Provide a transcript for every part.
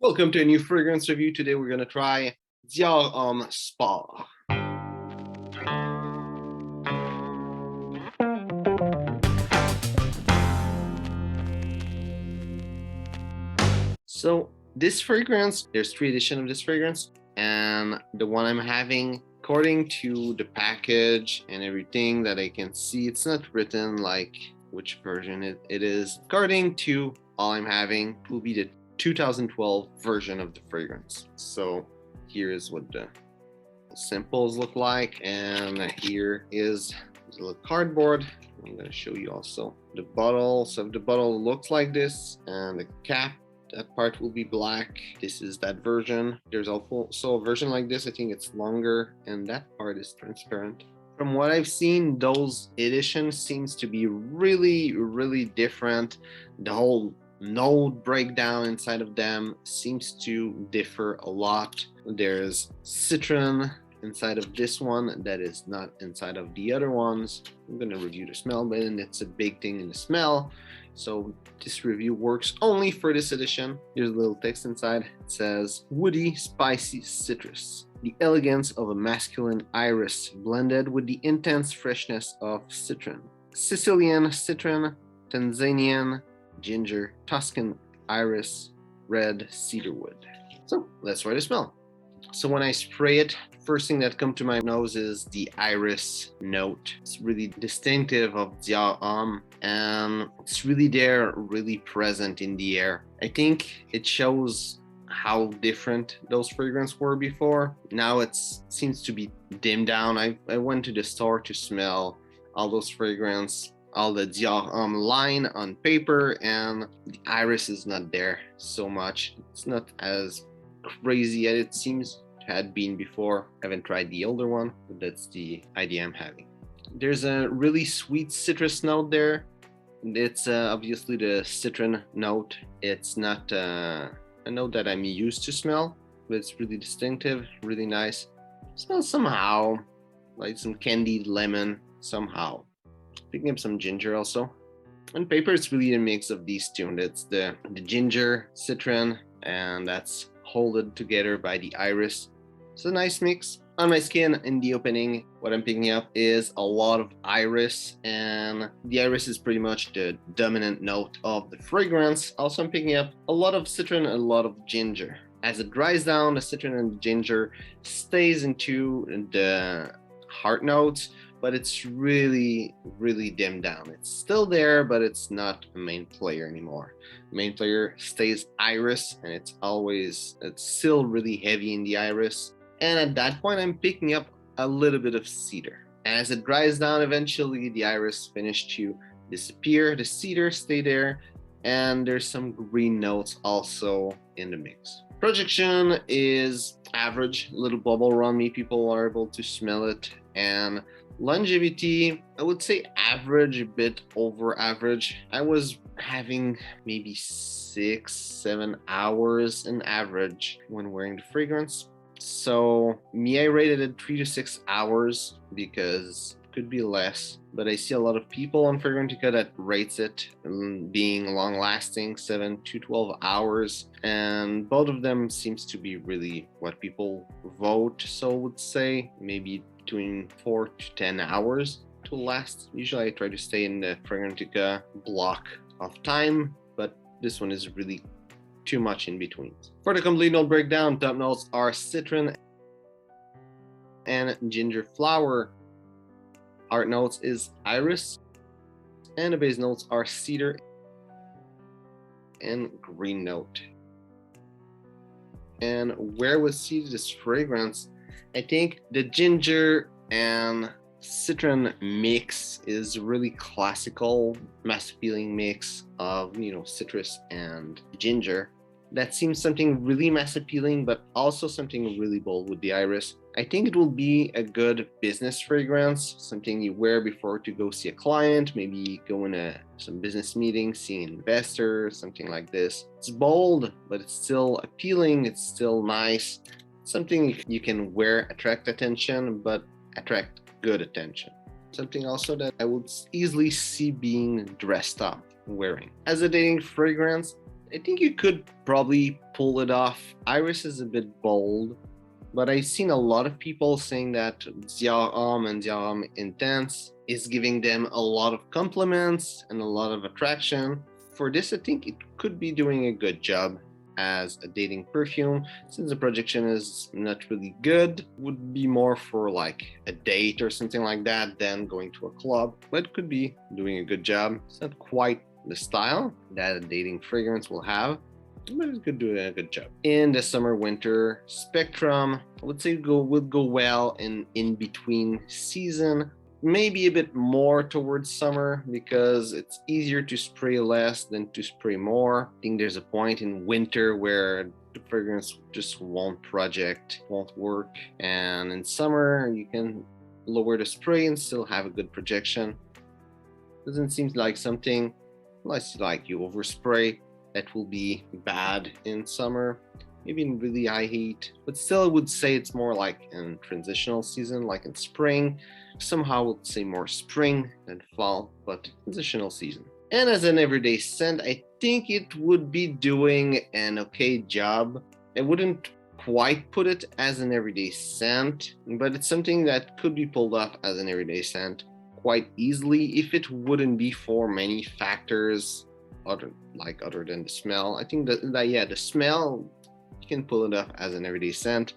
Welcome to a new fragrance review. Today we're going to try Dior Homme Spa. So this fragrance, there's 3 editions of this fragrance, and the one I'm having, according to the package and everything that I can see, it's not written like which version it is. According to all I'm having, will be the 2012 version of the fragrance. So here is what the samples look like, and here is a little cardboard. I'm going to show you also the bottle. So the bottle looks like this, and the cap, that part will be black. This is that version. There's also a version like this. I think it's longer, and that part is transparent. From what I've seen, those editions seems to be really different. The whole note breakdown inside of them seems to differ a lot. There's citron inside of this one that is not inside of the other ones. I'm gonna review the smell, but it's a big thing in the smell. So this review works only for this edition. There's a little text inside. It says, woody, spicy citrus. The elegance of a masculine iris blended with the intense freshness of citron. Sicilian citron, Tanzanian ginger, Tuscan iris, red cedarwood. So let's try the smell. So when I spray it, first thing that comes to my nose is the iris note. It's really distinctive of Dior Homme, and it's really there, really present in the air. I think it shows how different those fragrances were before. Now it seems to be dimmed down. I went to the store to smell all those fragrances, all the Dior Homme line on paper, and the iris is not there so much. It's not as crazy as it seems had been before. I haven't tried the older one, but that's the idea I'm having. There's a really sweet citrus note there. It's obviously the citron note. It's not a note that I'm used to smell, but it's really distinctive, really nice. It smells somehow like some candied lemon somehow. Picking up some ginger also. On paper, it's really a mix of these two. That's the ginger, citron, and that's holded together by the iris. It's a nice mix. On my skin, in the opening, what I'm picking up is a lot of iris, and the iris is pretty much the dominant note of the fragrance. Also, I'm picking up a lot of citron and a lot of ginger. As it dries down, the citron and the ginger stays into the heart notes, but it's really dimmed down. It's still there, but it's not a main player anymore. The main player stays iris, and it's still really heavy in the iris. And at that point, I'm picking up a little bit of cedar. As it dries down, eventually the iris finished to disappear. The cedar stay there, and there's some green notes also in the mix. Projection is average, little bubble around me. People are able to smell it. And longevity, I would say average, a bit over average. I was having maybe 6-7 hours in average when wearing the fragrance. So I rated it 3 to 6 hours because it could be less, but I see a lot of people on Fragrantica that rates it being long lasting, 7 to 12 hours, and both of them seems to be really what people vote. So I would say maybe between 4 to 10 hours to last. Usually I try to stay in the Fragrantica block of time, but this one is really too much in between. For the complete note breakdown, top notes are citron and ginger flower. Heart notes is iris, and the base notes are cedar and green note. And where we see this fragrance, I think the ginger and citron mix is really classical, mass appealing mix of, citrus and ginger. That seems something really mass appealing, but also something really bold with the iris. I think it will be a good business fragrance, something you wear before to go see a client, maybe go in some business meeting, see an investor, something like this. It's bold, but it's still appealing. It's still nice. Something you can wear, attract attention, but attract good attention. Something also that I would easily see being dressed up wearing. As a dating fragrance, I think you could probably pull it off. Iris is a bit bold, but I've seen a lot of people saying that Dior Homme and Dior Homme Intense is giving them a lot of compliments and a lot of attraction. For this, I think it could be doing a good job as a dating perfume. Since the projection is not really good, would be more for like a date or something like that than going to a club, but it could be doing a good job. It's not quite the style that a dating fragrance will have, but it could do a good job. In the summer winter spectrum, I would say would go well in between season, maybe a bit more towards summer because it's easier to spray less than to spray more. I think there's a point in winter where the fragrance just won't work, and in summer you can lower the spray and still have a good projection. Doesn't seem like something unless like you overspray that will be bad in summer, maybe in really high heat, but still I would say it's more like in transitional season, like in spring. Somehow I would say more spring than fall, but transitional season. And as an everyday scent, I think it would be doing an okay job. I wouldn't quite put it as an everyday scent, but it's something that could be pulled off as an everyday scent quite easily if it wouldn't be for many factors other than the smell. I think that yeah, the smell, you can pull it off as an everyday scent.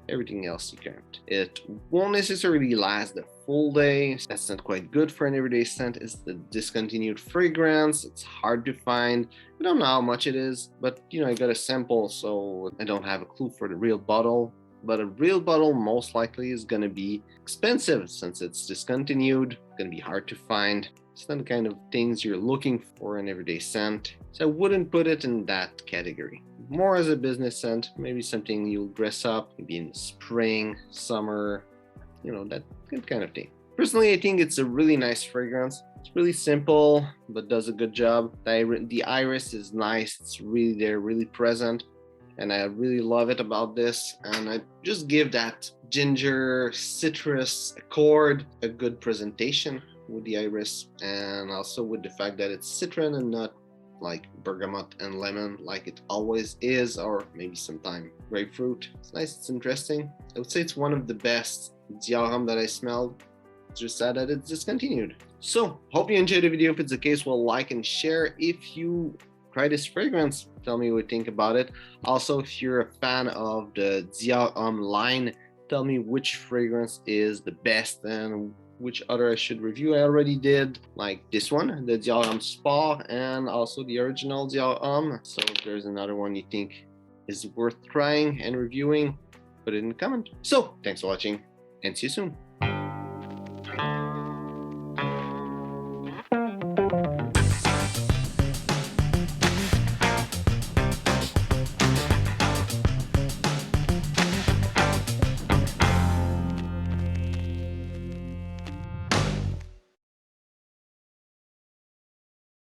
Everything else you can't. It won't necessarily last the full day. That's not quite good for an everyday scent. It's the discontinued fragrance. It's hard to find. I don't know how much it is, but you know, I got a sample, so I don't have a clue for the real bottle. But a real bottle most likely is gonna be expensive since it's discontinued. It's gonna be hard to find. It's not the kind of things you're looking for in everyday scent. So I wouldn't put it in that category. More as a business scent, maybe something you'll dress up, maybe in spring, summer, you know, that kind of thing. Personally, I think it's a really nice fragrance. It's really simple, but does a good job. The iris is nice. It's really there, really present. And I really love it about this. And I just give that ginger, citrus accord a good presentation with the iris, and also with the fact that it's citron and not like bergamot and lemon like it always is, or maybe sometime grapefruit. It's nice, it's interesting. I would say it's one of the best Dior Homme that I smelled. It's just sad that it's discontinued. So hope you enjoyed the video. If it's the case, well, like and share. If you try this fragrance, tell me what you think about it. Also, if you're a fan of the Dior Homme line, tell me which fragrance is the best and which other I should review. I already did like this one, the Dior Homme Spa, and also the original Dior Homme. So if there's another one you think is worth trying and reviewing, put it in the comment. So thanks for watching and see you soon.